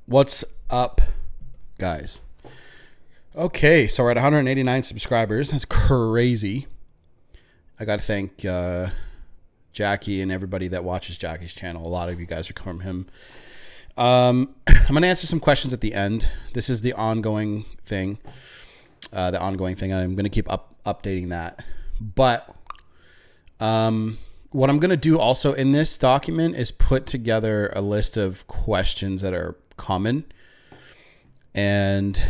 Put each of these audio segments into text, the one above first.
What's up, guys? Okay, so we're at 189 subscribers. That's crazy. I got to thank Jackie and everybody that watches Jackie's channel. A lot of you guys are from him. I'm going to answer some questions at the end. This is the ongoing thing. I'm going to keep updating that. But what I'm going to do also in this document is put together a list of questions that are common, and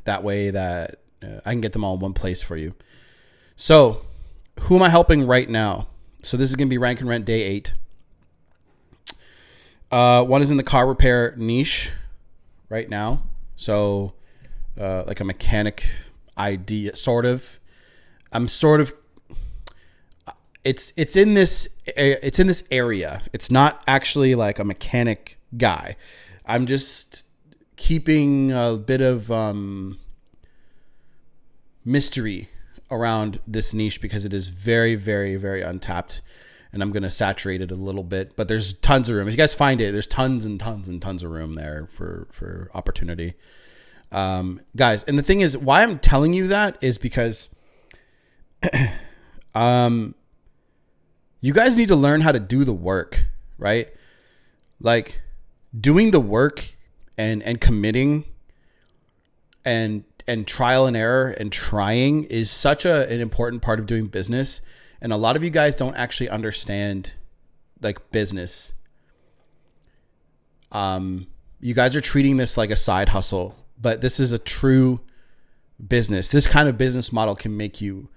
that way that I can get them all in one place for you. So who am I helping right now? So this is going to be Rank and Rent Day 8. One is in the car repair niche right now. So like a mechanic idea, sort of. It's in this area. It's not actually like a mechanic guy. I'm just keeping a bit of mystery around this niche because it is very, very, very untapped, and I'm going to saturate it a little bit, but there's tons of room. If you guys find it, there's tons and tons and tons of room there for opportunity. Guys, and the thing is, why I'm telling you that is because you guys need to learn how to do the work, right? Like doing the work and committing and trial and error and trying is such an important part of doing business. And a lot of you guys don't actually understand like business. You guys are treating this like a side hustle, but this is a true business. This kind of business model can make you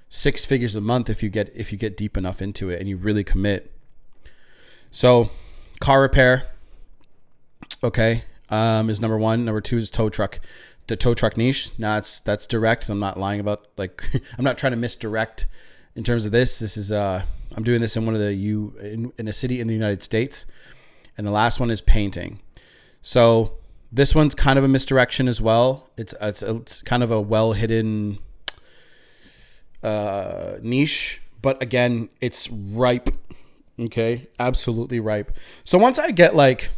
6 figures a month if you get deep enough into it and you really commit. So car repair, okay, is number one. Number two is tow truck. The tow truck niche. Now that's direct. I'm not lying about, like, I'm not trying to misdirect in terms of this. This is I'm doing this in one of the in a city in the United States, and the last one is painting. So this one's kind of a misdirection as well. It's kind of a well hidden niche, but again, it's ripe. Okay, absolutely ripe. So once I get, like,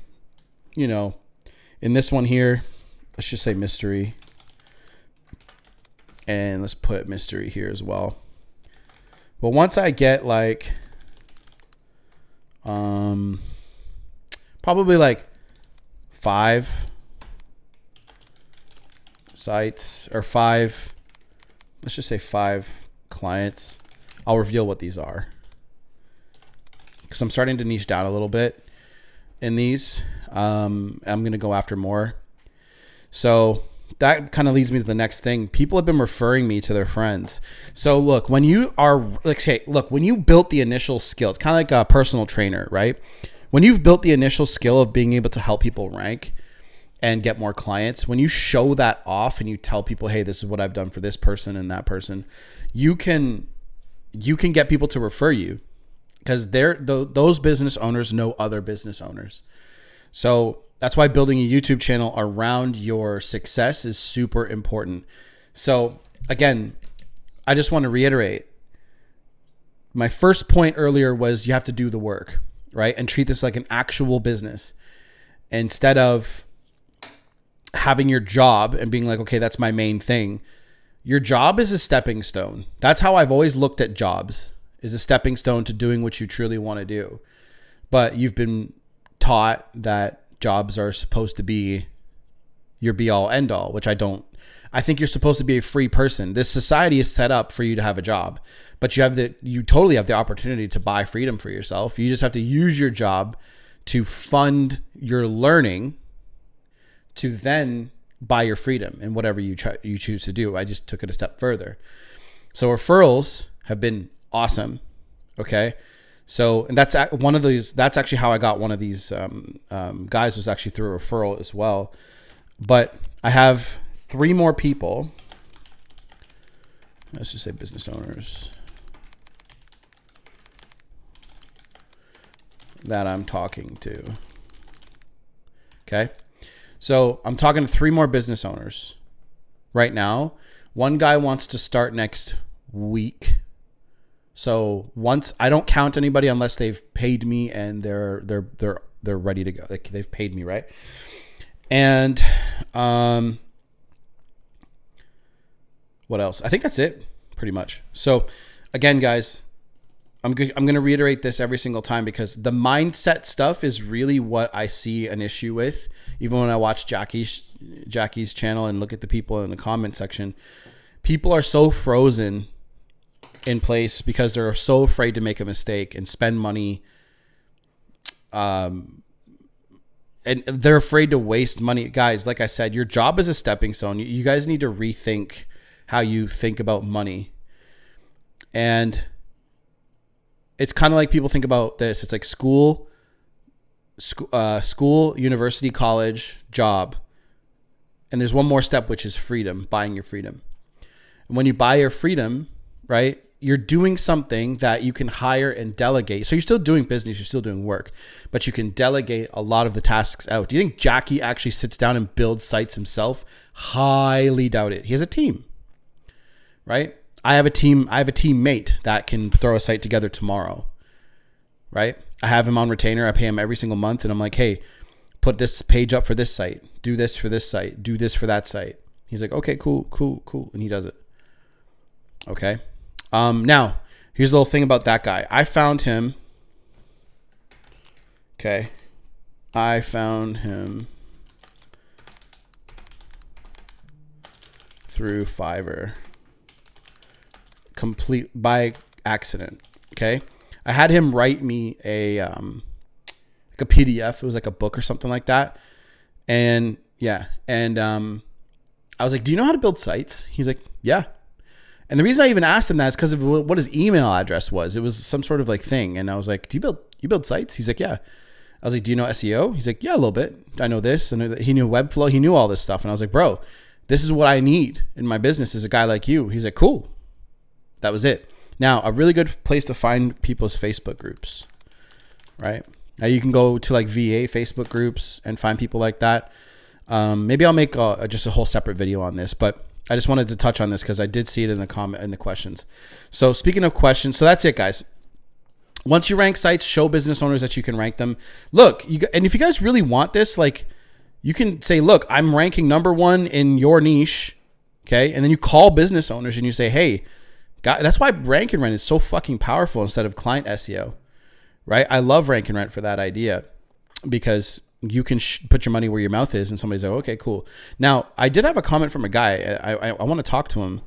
you know, in this one here, let's just say mystery, and let's put mystery here as well. But once I get like probably like 5 sites, or 5, let's just say 5 clients, I'll reveal what these are, because I'm starting to niche down a little bit in these. I'm going to go after more. So that kind of leads me to the next thing. People have been referring me to their friends. So look, when you are when you built the initial skill, it's kind of like a personal trainer, right? When you've built the initial skill of being able to help people rank and get more clients, when you show that off and you tell people, hey, this is what I've done for this person and that person, you can get people to refer you, because those business owners know other business owners. So that's why building a YouTube channel around your success is super important. So again, I just want to reiterate, my first point earlier was you have to do the work, right? And treat this like an actual business, instead of having your job and being like, okay, that's my main thing. Your job is a stepping stone. That's how I've always looked at jobs, is a stepping stone to doing what you truly want to do. But you've been taught that jobs are supposed to be your be all end all, which I don't. I think you're supposed to be a free person. This society is set up for you to have a job, but you totally have the opportunity to buy freedom for yourself. You just have to use your job to fund your learning, to then buy your freedom in whatever you choose to do. I just took it a step further. So referrals have been awesome. Okay. So, and that's one of those, that's actually how I got one of these guys, was actually through a referral as well. But I have 3 more people. Let's just say business owners that I'm talking to. Okay. So I'm talking to 3 more business owners right now. One guy wants to start next week. So once, I don't count anybody unless they've paid me and they're ready to go. Like, they've paid me, right? And what else? I think that's it pretty much. So again, guys, I'm going to reiterate this every single time because the mindset stuff is really what I see an issue with. Even when I watch Jackie's channel and look at the people in the comment section, people are so frozen in place because they're so afraid to make a mistake and spend money. And they're afraid to waste money. Guys, like I said, your job is a stepping stone. You guys need to rethink how you think about money. And it's kind of like people think about this. It's like school, university, college, job. And there's one more step, which is freedom, buying your freedom. And when you buy your freedom, right, you're doing something that you can hire and delegate. So you're still doing business, you're still doing work, but you can delegate a lot of the tasks out. Do you think Jackie actually sits down and builds sites himself? Highly doubt it. He has a team, right? I have a teammate that can throw a site together tomorrow, right? I have him on retainer. I pay him every single month. And I'm like, hey, put this page up for this site. Do this for this site. Do this for that site. He's like, okay, cool. And he does it. Okay. Now, here's a little thing about that guy. I found him. Okay. I found him through Fiverr. Complete by accident. Okay. I had him write me a PDF. It was like a book or something like that. And yeah. And I was like, do you know how to build sites? He's like, yeah. And the reason I even asked him that is because of what his email address was. It was some sort of like thing. And I was like, you build sites? He's like, yeah. I was like, do you know SEO? He's like, yeah, a little bit. I know this. And he knew Webflow. He knew all this stuff. And I was like, bro, this is what I need in my business is a guy like you. He's like, cool. That was it. Now, a really good place to find people's Facebook groups, right? Now you can go to like VA Facebook groups and find people like that. Maybe I'll make just a whole separate video on this, but I just wanted to touch on this because I did see it in the questions. So speaking of questions, so that's it, guys. Once you rank sites, show business owners that you can rank them. Look, and if you guys really want this, like you can say, look, I'm ranking #1 in your niche. Okay. And then you call business owners and you say, hey, God, that's why rank and rent is so fucking powerful instead of client SEO, right? I love rank and rent for that idea because you can put your money where your mouth is and somebody's like, okay, cool. Now, I did have a comment from a guy. I want to talk to him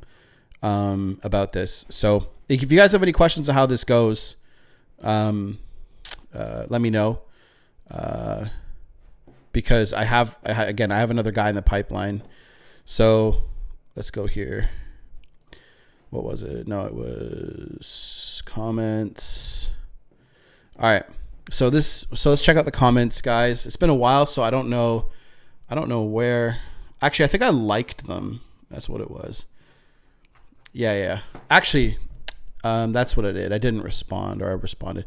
about this. So if you guys have any questions on how this goes, let me know because I have another guy in the pipeline. So let's go here. What was it? No, it was comments. All right. So let's check out the comments, guys. It's been a while, so I don't know where. Actually, I think I liked them. That's what it was. Yeah. Actually, that's what I did. I didn't respond, or I responded.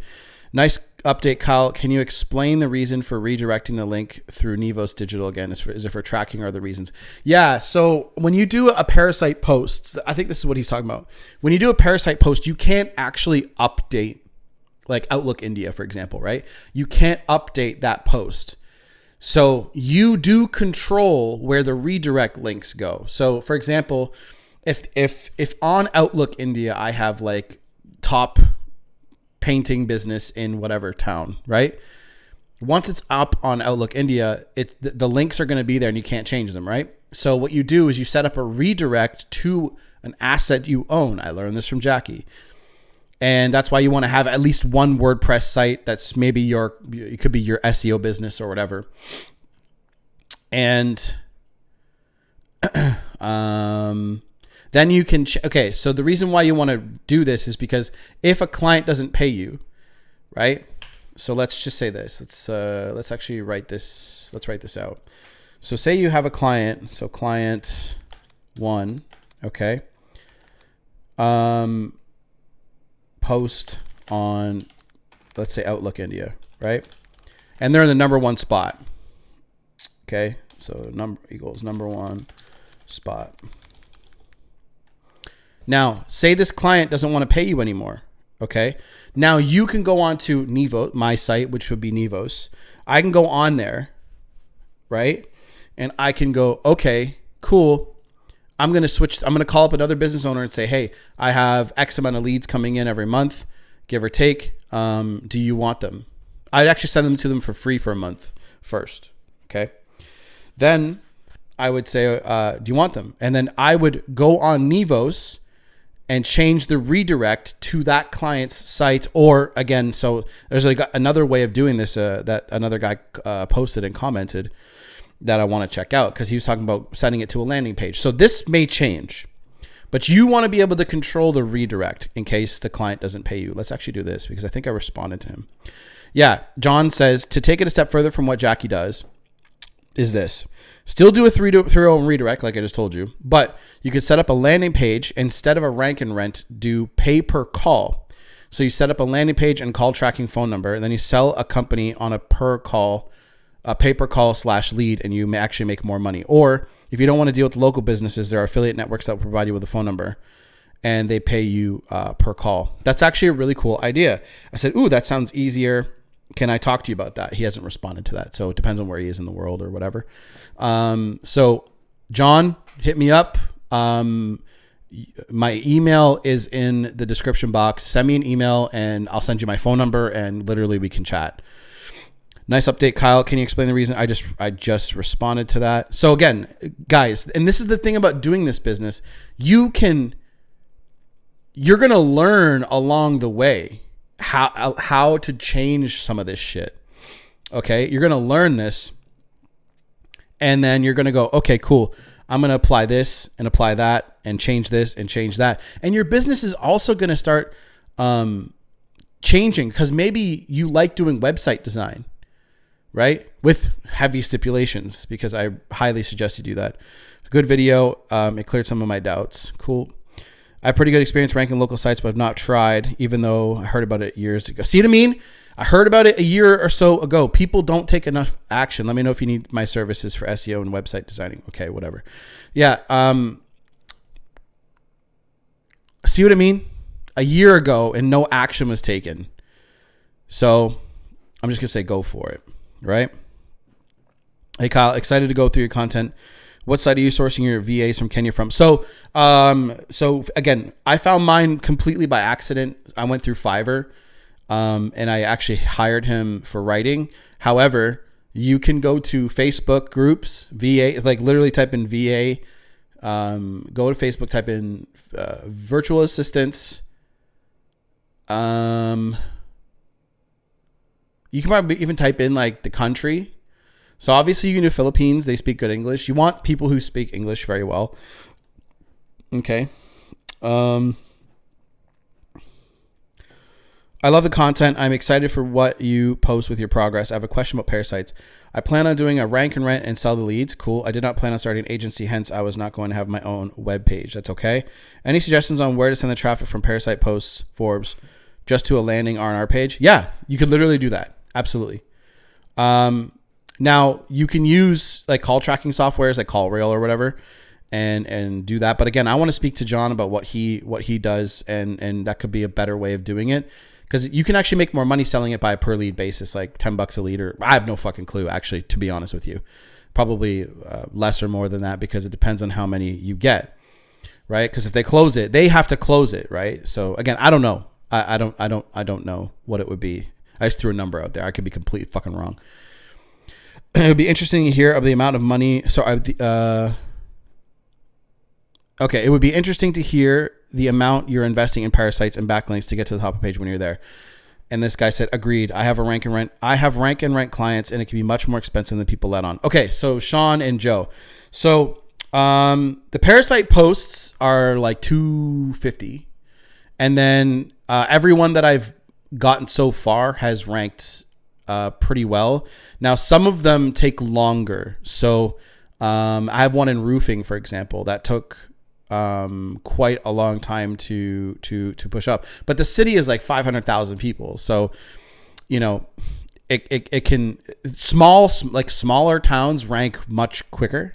Nice update, Kyle. Can you explain the reason for redirecting the link through Nivosdigital again? Is it for tracking or other reasons? Yeah. So when you do a parasite post, I think this is what he's talking about. When you do a parasite post, you can't actually update, like Outlook India, for example, right? You can't update that post. So you do control where the redirect links go. So for example, if on Outlook India, I have like top painting business in whatever town, right? Once it's up on Outlook India, the links are going to be there and you can't change them, right? So what you do is you set up a redirect to an asset you own. I learned this from Jackie. And that's why you want to have at least one WordPress site that's maybe it could be your SEO business or whatever. And then you can, okay, so the reason why you want to do this is because if a client doesn't pay you, right? So let's just say this. Let's actually write this. Let's write this out. So say you have a client. So client 1, okay. Post on, let's say Outlook India, right? And they're in the #1 spot. Okay. So number equals #1 spot. Now, say this client doesn't want to pay you anymore. Okay. Now you can go on to Nivo, my site, which would be Nivos. I can go on there, right? and I can go, okay, cool. I'm going to call up another business owner and say, hey, I have X amount of leads coming in every month, give or take. Do you want them? I'd actually send them to them for free for a month first. Okay. Then I would say, do you want them? And then I would go on Nivos and change the redirect to that client's site. Or again, so there's another way of doing this that another guy posted and commented that I want to check out, because he was talking about sending it to a landing page. So this may change, but you want to be able to control the redirect in case the client doesn't pay you. Let's actually do this, because I think I responded to him. Yeah, John says, to take it a step further from what Jackie does is this. Still do a 3-0 redirect like I just told you, but you could set up a landing page. Instead of a rank and rent, do pay per call. So you set up a landing page and call tracking phone number, and then you sell a company on a pay per call / lead, and you may actually make more money. Or if you don't want to deal with local businesses, there are affiliate networks that will provide you with a phone number, and they pay you per call. That's actually a really cool idea. I said, ooh, that sounds easier. Can I talk to you about that? He hasn't responded to that. So it depends on where he is in the world or whatever. So John, hit me up. My email is in the description box. Send me an email and I'll send you my phone number, and literally we can chat. Nice update, Kyle. Can you explain the reason? I just responded to that. So again, guys, and this is the thing about doing this business. You're going to learn along the way how to change some of this shit. Okay. You're going to learn this, and then you're going to go, okay, cool. I'm going to apply this and apply that and change this and change that. And your business is also going to start changing, because maybe you like doing website design, right? With heavy stipulations, because I highly suggest you do that. A good video. It cleared some of my doubts. Cool. I have pretty good experience ranking local sites, but I've not tried, even though I heard about it years ago. See what I mean? I heard about it a year or so ago. People don't take enough action. Let me know if you need my services for SEO and website designing. Okay, whatever. Yeah. See what I mean? A year ago, and no action was taken. So I'm just going to say go for it, right? Hey, Kyle, excited to go through your content. What site are you sourcing your VAs from Kenya from? So again, I found mine completely by accident. I went through Fiverr, and I actually hired him for writing. However, you can go to Facebook groups, VA, like literally type in VA, go to Facebook, type in virtual assistants. You can probably even type in like the country. So obviously you can do Philippines. They speak good English. You want people who speak English very well. Okay. I love the content. I'm excited for what you post with your progress. I have a question about parasites. I plan on doing a rank and rent and sell the leads. Cool. I did not plan on starting an agency, hence I was not going to have my own web page. That's okay. Any suggestions on where to send the traffic from parasite posts, Forbes, just to a landing R&R page? Yeah, you could literally do that. Absolutely. Now you can use like call tracking softwares like CallRail or whatever, and do that. But again, I want to speak to John about what he does, and that could be a better way of doing it, because you can actually make more money selling it by a per lead basis, like $10 a lead, or I have no fucking clue actually, to be honest with you. Probably less or more than that, because it depends on how many you get, right? Because if they close it, they have to close it, right? So again, I don't know. I don't know what it would be. I just threw a number out there. I could be completely fucking wrong. It would be interesting to hear of the amount of money. Okay, it would be interesting to hear the amount you're investing in parasites and backlinks to get to the top of the page when you're there. And this guy said, agreed. I have rank and rent clients, and it can be much more expensive than people let on. Okay, so Sean and Joe. So the parasite posts are like $250, and then everyone that I've gotten so far has ranked pretty well. Now, some of them take longer. So I have one in roofing, for example, that took quite a long time to push up. But the city is like 500,000 people. So, you know, it can smaller towns rank much quicker.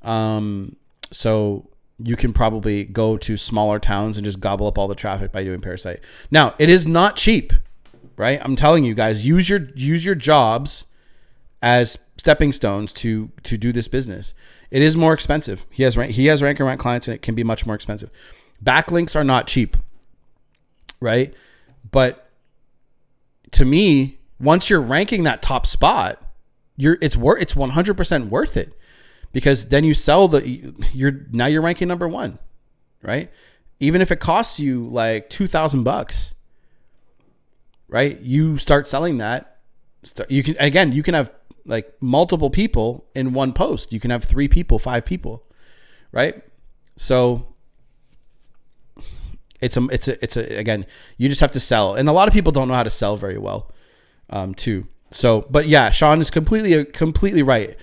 So you can probably go to smaller towns and just gobble up all the traffic by doing parasite. Now, it is not cheap. Right? I'm telling you guys, use your jobs as stepping stones to do this business. It is more expensive. He has rank and rank clients, and it can be much more expensive. Backlinks are not cheap, right? But to me, once you're ranking that top spot, it's 100% worth it, because then you sell now you're ranking number one, right? Even if it costs you like $2,000, right? You start selling that. You can have like multiple people in one post. You can have 3 people, 5 people, right? So it's again, you just have to sell. And a lot of people don't know how to sell very well, too. So, but yeah, Sean is completely right.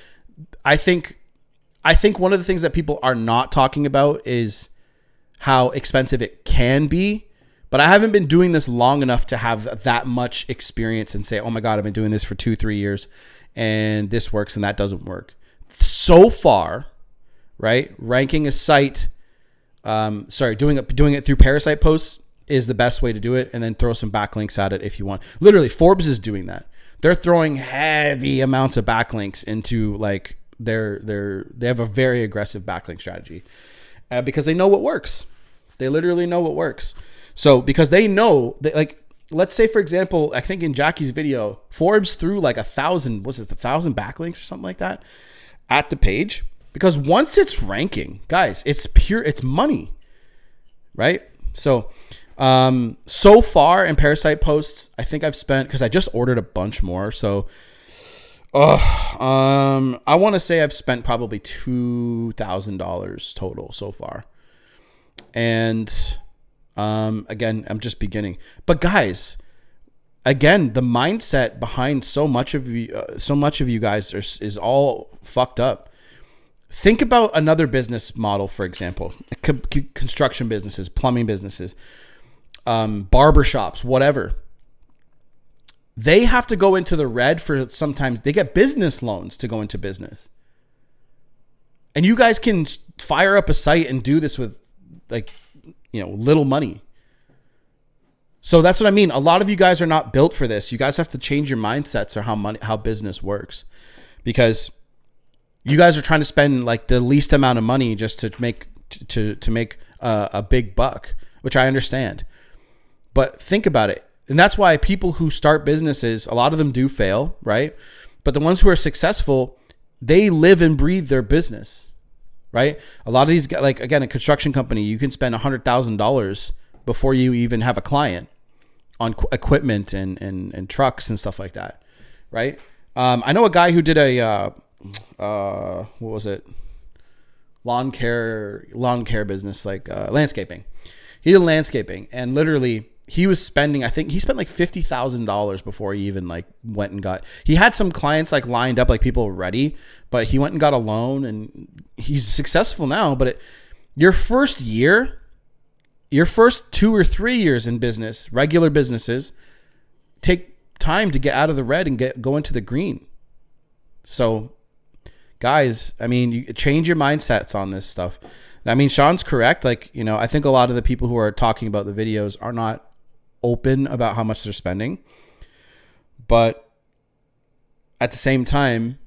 I think one of the things that people are not talking about is how expensive it can be. But I haven't been doing this long enough to have that much experience and say, oh my God, I've been doing this for 2-3 years and this works and that doesn't work. So far, right? Ranking a site, doing it through Parasite posts is the best way to do it, and then throw some backlinks at it if you want. Literally, Forbes is doing that. They're throwing heavy amounts of backlinks into like they have a very aggressive backlink strategy because they know what works. They literally know what works. So because they know that, like, let's say for example, I think in Jackie's video, Forbes threw like 1,000 backlinks or something like that at the page, because once it's ranking, guys, it's money, right? So, so far in Parasite posts, I think I've spent, because I just ordered a bunch more. So, I want to say I've spent probably $2,000 total so far. And, again, I'm just beginning, but guys, again, the mindset behind so much of you guys is all fucked up. Think about another business model, for example, construction businesses, plumbing businesses, barbershops, whatever. They have to go into the red for, sometimes they get business loans to go into business. And you guys can fire up a site and do this with like, little money. So that's what I mean. A lot of you guys are not built for this. You guys have to change your mindsets or how business works, because you guys are trying to spend like the least amount of money just to make a big buck, which I understand. But think about it. And that's why people who start businesses, a lot of them do fail, right? But the ones who are successful, they live and breathe their business, right? A lot of these guys, like again, a construction company, you can spend $100,000 before you even have a client on equipment and trucks and stuff like that, right? I know a guy who did a what was it? Lawn care business, like landscaping. He did landscaping, and literally he was spending, I think he spent like $50,000 before he even like went and got, he had some clients like lined up, like people were ready, but he went and got a loan, and he's successful now. But your first 2 or 3 years in business, regular businesses, take time to get out of the red and go into the green. So guys, I mean, you change your mindsets on this stuff. I mean, Sean's correct. Like, I think a lot of the people who are talking about the videos are not open about how much they're spending. But at the same time,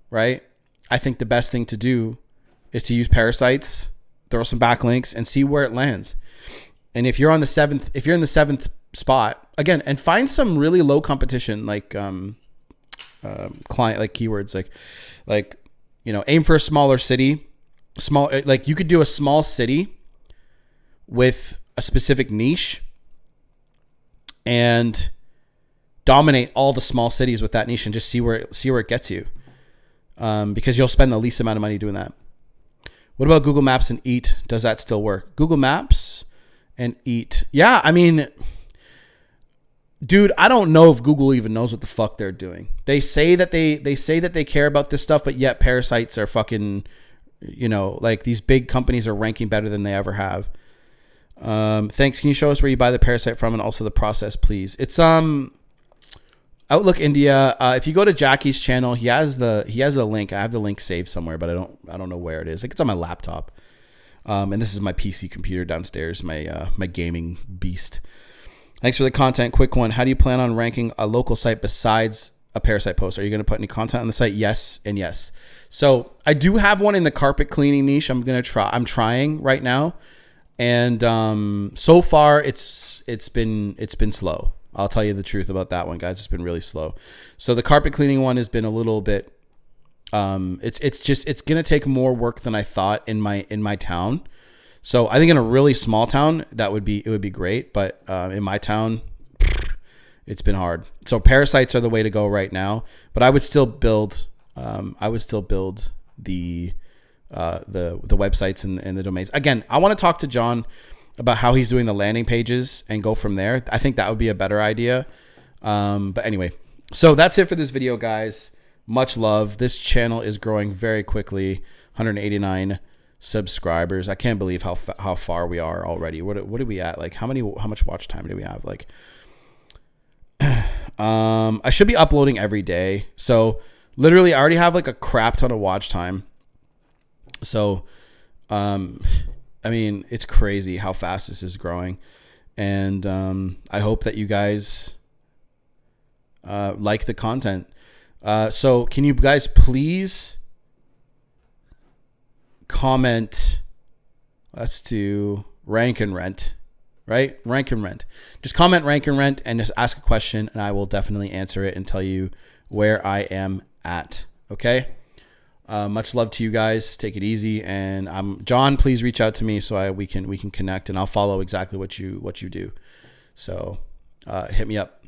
right, I think the best thing to do is to use parasites, throw some backlinks, and see where it lands. And if you're in the seventh spot, again, and find some really low competition, like client, like keywords, like aim for a smaller city. Like you could do a small city with a specific niche and dominate all the small cities with that niche, and just see where it gets you. Because you'll spend the least amount of money doing that. What about Google Maps and Eat? Does that still work? Google Maps and Eat. Yeah, I mean, dude, I don't know if Google even knows what the fuck they're doing. They say that they care about this stuff, but yet parasites are fucking, like these big companies are ranking better than they ever have. Thanks. Can you show us where you buy the parasite from, and also the process, please? It's Outlook India. If you go to Jackie's channel, he has the link. I have the link saved somewhere, but I don't know where it is. Like, it's on my laptop. And this is my PC computer downstairs, my gaming beast. Thanks for the content. Quick one. How do you plan on ranking a local site besides a Parasite post. Are you going to put any content on the site? Yes and yes. So I do have one in the carpet cleaning niche. I'm trying right now, and so far it's been slow. I'll tell you the truth about that one, guys. It's been really slow. So the carpet cleaning one has been a little bit. It's gonna take more work than I thought in my town. So I think in a really small town it would be great, but in my town, it's been hard. So parasites are the way to go right now. But I would still build. The websites and the domains. Again, I want to talk to John about how he's doing the landing pages and go from there. I think that would be a better idea. But anyway, so that's it for this video, guys. Much love. This channel is growing very quickly. 189 subscribers. I can't believe how far we are already. What are we at? Like how much watch time do we have? Like, I should be uploading every day. So literally, I already have like a crap ton of watch time. So, I mean, it's crazy how fast this is growing. And I hope that you guys like the content. So can you guys please comment? Let's do rank and rent, right? Rank and rent. Just comment rank and rent and just ask a question, and I will definitely answer it and tell you where I am at. Okay. Much love to you guys. Take it easy. And John, please reach out to me so we can connect, and I'll follow exactly what you do. So hit me up.